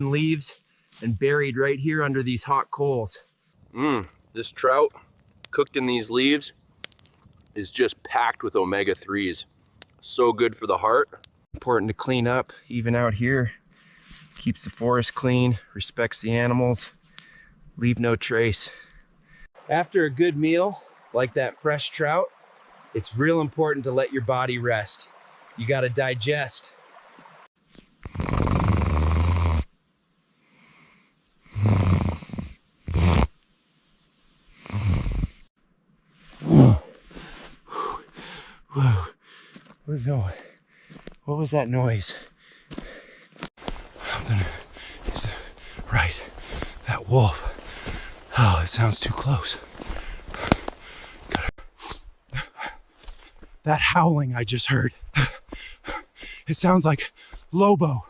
leaves and buried right here under these hot coals. This trout cooked in these leaves is just packed with omega-3s. So good for the heart. Important to clean up, even out here. Keeps the forest clean, respects the animals, leave no trace. After a good meal, like that fresh trout, it's real important to let your body rest. You gotta digest. What was that noise? Something is right. That wolf. Oh, it sounds too close. That howling I just heard. It sounds like Lobo